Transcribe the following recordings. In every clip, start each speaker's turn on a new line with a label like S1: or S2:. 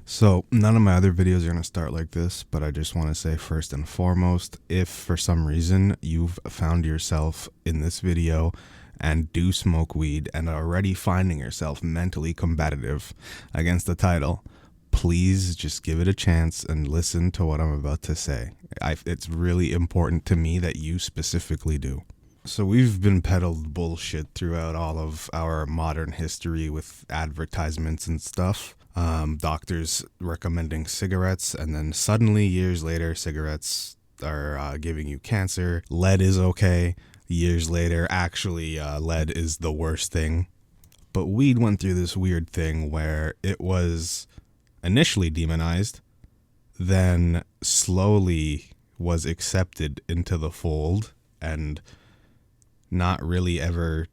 S1: So none of my other videos are going to start like this, but I just want to say first and foremost, if for some reason you've found yourself in this video and do smoke weed and are already finding yourself mentally combative against the title, please just give it a chance and listen to what I'm about to say. It's really important to me that you specifically do. So we've been peddled bullshit throughout all of our modern history with advertisements and stuff. Doctors recommending cigarettes, and then suddenly years later, cigarettes are giving you cancer. Lead is okay. Years later, actually, lead is the worst thing. But weed went through this weird thing where it was initially demonized, then slowly was accepted into the fold and not really ever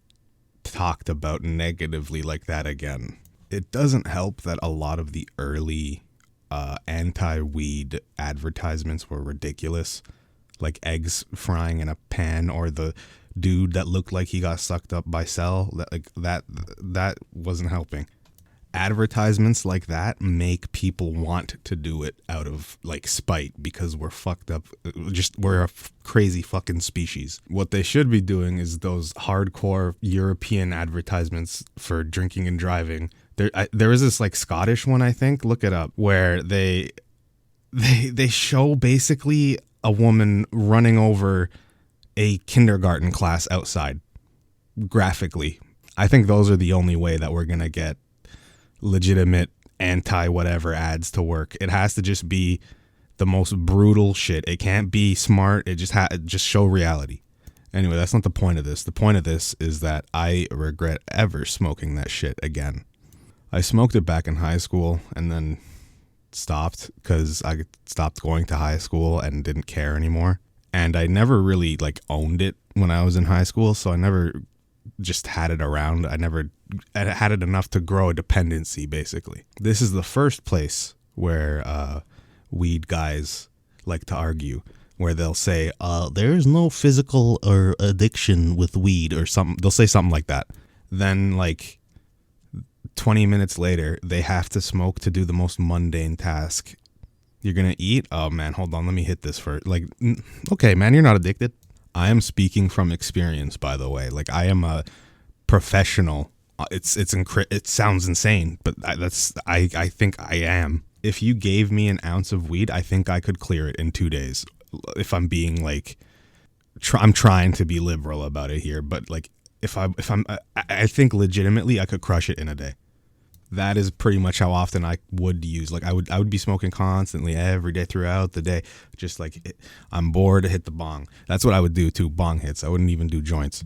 S1: talked about negatively like that again. It doesn't help that a lot of the early anti-weed advertisements were ridiculous, like eggs frying in a pan, or the dude that looked like he got sucked up by Cell. That wasn't helping. Advertisements like that make people want to do it out of like spite because we're fucked up. We're a crazy fucking species. What they should be doing is those hardcore European advertisements for drinking and driving. There is this like Scottish one, I think, look it up, where they show basically a woman running over a kindergarten class outside graphically. I think those are the only way that we're gonna get legitimate anti-whatever ads to work. It has to just be the most brutal shit. It can't be smart. It just show reality. Anyway, that's not the point of this. The point of this is that I regret ever smoking that shit again. I smoked it back in high school and then stopped because I stopped going to high school and didn't care anymore. And I never really like owned it when I was in high school, so I never just had it around. I never had it enough to grow a dependency, basically. This is the first place where weed guys like to argue, where they'll say, there's no physical or addiction with weed or something. They'll say something like that. Then like 20 minutes later, they have to smoke to do the most mundane task. You're going to eat? Oh man, hold on. Let me hit this first. Like, okay, man, you're not addicted. I am speaking from experience, by the way. Like, I am a professional. It sounds insane, but I think I am. If you gave me an ounce of weed, I think I could clear it in 2 days. If I'm being like, I'm trying to be liberal about it here, but like, I think legitimately I could crush it in a day. That is pretty much how often I would use. Like I would be smoking constantly every day throughout the day. Just like I'm bored, hit the bong. That's what I would do too. Bong hits. I wouldn't even do joints.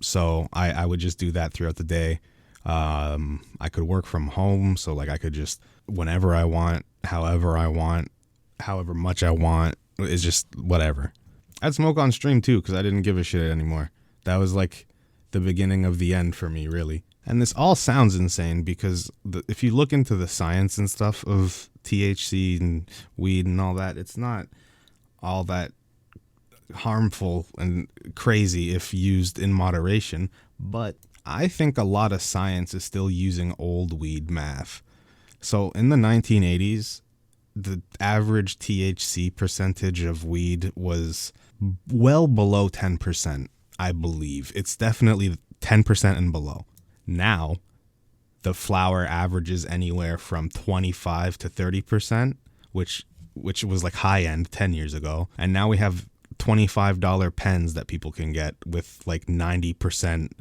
S1: So I would just do that throughout the day. I could work from home, so like I could just whenever I want, however I want, however much I want. It's just whatever. I'd smoke on stream too because I didn't give a shit anymore. That was like the beginning of the end for me, really. And this all sounds insane because if you look into the science and stuff of THC and weed and all that, it's not all that harmful and crazy if used in moderation. But I think a lot of science is still using old weed math. So in the 1980s, the average THC percentage of weed was well below 10%, I believe. It's definitely 10% and below. Now, the flower averages anywhere from 25 to 30%, which was like high end 10 years ago. And now we have $25 pens that people can get with like 90%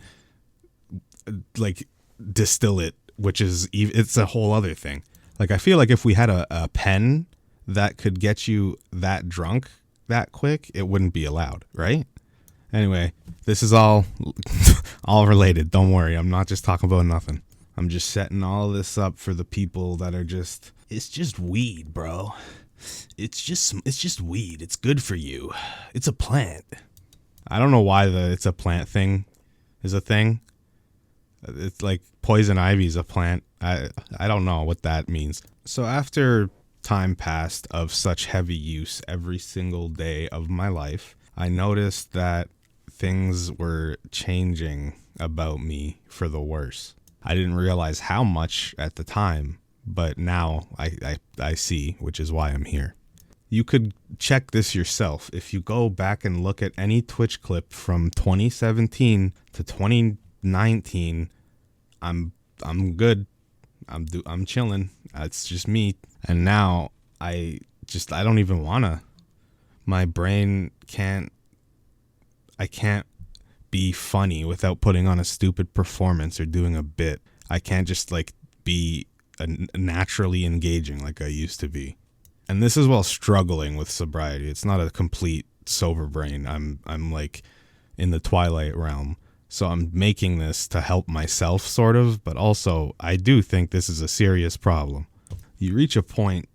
S1: like distillate, which is it's a whole other thing. Like I feel like if we had a pen that could get you that drunk that quick, it wouldn't be allowed, right? Anyway, this is all related. Don't worry. I'm not just talking about nothing. I'm just setting all of this up for the people that are just, it's just weed, bro. It's just weed. It's good for you. It's a plant. I don't know why the it's a plant thing is a thing. It's like poison ivy is a plant. I don't know what that means. So after time passed of such heavy use every single day of my life, I noticed that things were changing about me for the worse. I didn't realize how much at the time, but now I see, which is why I'm here. You could check this yourself. If you go back and look at any Twitch clip from 2017 to 2019, I'm good. I'm chilling. It's just me. And now I don't even wanna. My brain I can't be funny without putting on a stupid performance or doing a bit. I can't just like be naturally engaging like I used to be. And this is while struggling with sobriety. It's not a complete sober brain. I'm like in the twilight realm. So I'm making this to help myself sort of, but also I do think this is a serious problem. You reach a point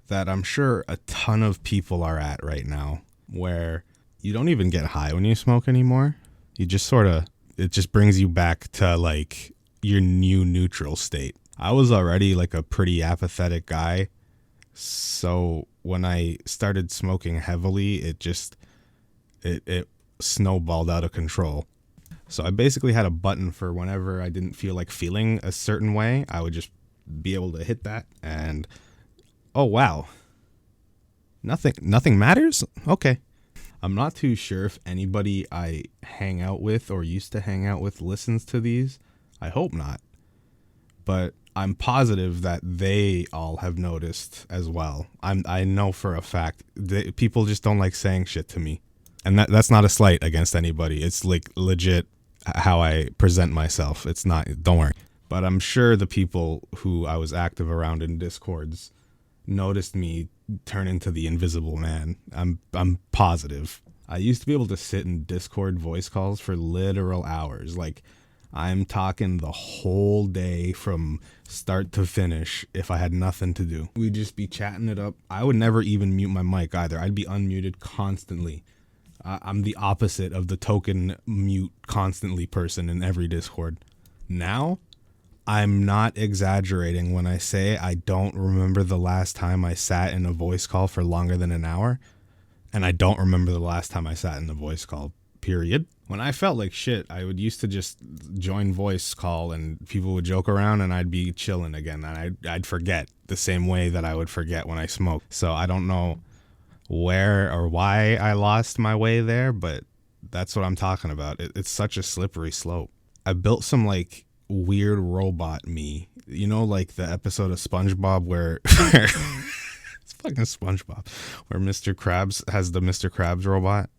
S1: that I'm sure a ton of people are at right now where you don't even get high when you smoke anymore. You just it just brings you back to like your new neutral state. I was already like a pretty apathetic guy. So when I started smoking heavily, it snowballed out of control. So I basically had a button for whenever I didn't feel like feeling a certain way, I would just be able to hit that and, oh wow, nothing matters? Okay. I'm not too sure if anybody I hang out with or used to hang out with listens to these. I hope not. But I'm positive that they all have noticed as well. I know for a fact people just don't like saying shit to me. And that's not a slight against anybody. It's like legit how I present myself. It's not, don't worry. But I'm sure the people who I was active around in Discords noticed me turn into the invisible man. I'm positive. I used to be able to sit in Discord voice calls for literal hours. Like I'm talking the whole day from start to finish if I had nothing to do. We'd just be chatting it up. I would never even mute my mic either. I'd be unmuted constantly. I'm the opposite of the token mute constantly person in every Discord. Now, I'm not exaggerating when I say I don't remember the last time I sat in a voice call for longer than an hour. And I don't remember the last time I sat in a voice call, period. When I felt like shit, I would used to just join voice call and people would joke around and I'd be chilling again. And I'd forget the same way that I would forget when I smoked. So I don't know where or why I lost my way there, but that's what I'm talking about. It's such a slippery slope. I built some like weird robot me, you know, like the episode of SpongeBob where it's fucking SpongeBob, where Mr. Krabs has the Mr. Krabs robot.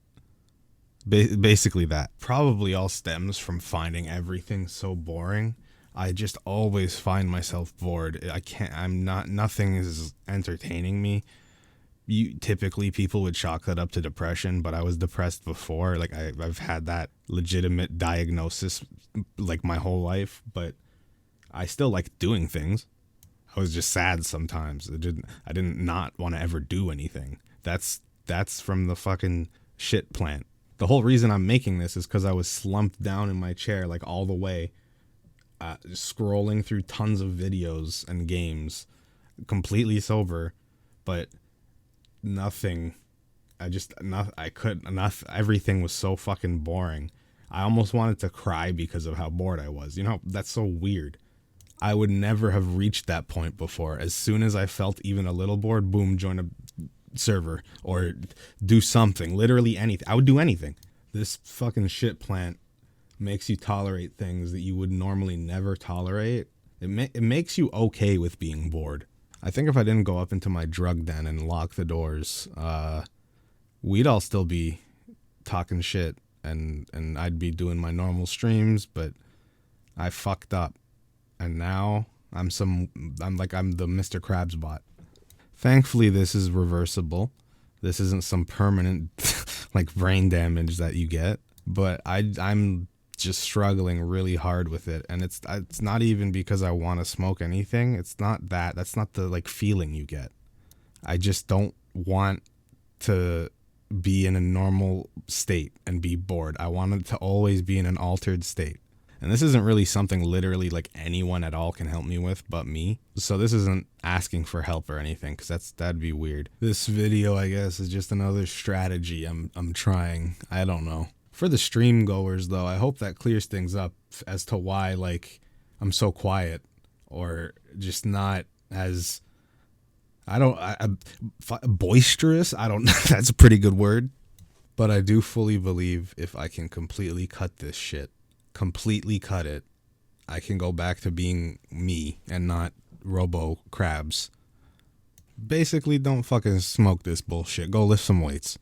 S1: Basically that. Probably all stems from finding everything so boring. I just always find myself bored. Nothing is entertaining me. Typically people would chalk that up to depression, but I was depressed before. Like I've had that legitimate diagnosis like my whole life, but I still like doing things. I was just sad sometimes. I didn't not want to ever do anything. That's from the fucking shit plant. The whole reason I'm making this is because I was slumped down in my chair like all the way, scrolling through tons of videos and games, completely sober, but nothing. Everything was so fucking boring. I almost wanted to cry because of how bored I was. You know, that's so weird. I would never have reached that point before. As soon as I felt even a little bored, boom, join a server or do something, literally anything. I would do anything. This fucking shit plant makes you tolerate things that you would normally never tolerate. It makes you okay with being bored. I think if I didn't go up into my drug den and lock the doors, we'd all still be talking shit and I'd be doing my normal streams, but I fucked up. And now I'm the Mr. Krabs bot. Thankfully, this is reversible. This isn't some permanent like brain damage that you get, but I'm just struggling really hard with it. And it's not even because I want to smoke anything. It's not that. That's not the like feeling you get. I just don't want to be in a normal state and be bored. I wanted to always be in an altered state. And this isn't really something literally like anyone at all can help me with but me. So this isn't asking for help or anything, because that'd be weird. This video, I guess, is just another strategy I'm trying. I don't know. For the stream goers, though, I hope that clears things up as to why, like, I'm so quiet or just not as boisterous. I don't that's a pretty good word, but I do fully believe if I can completely cut this shit, completely cut it, I can go back to being me and not Robo Crabs. Basically, don't fucking smoke this bullshit. Go lift some weights.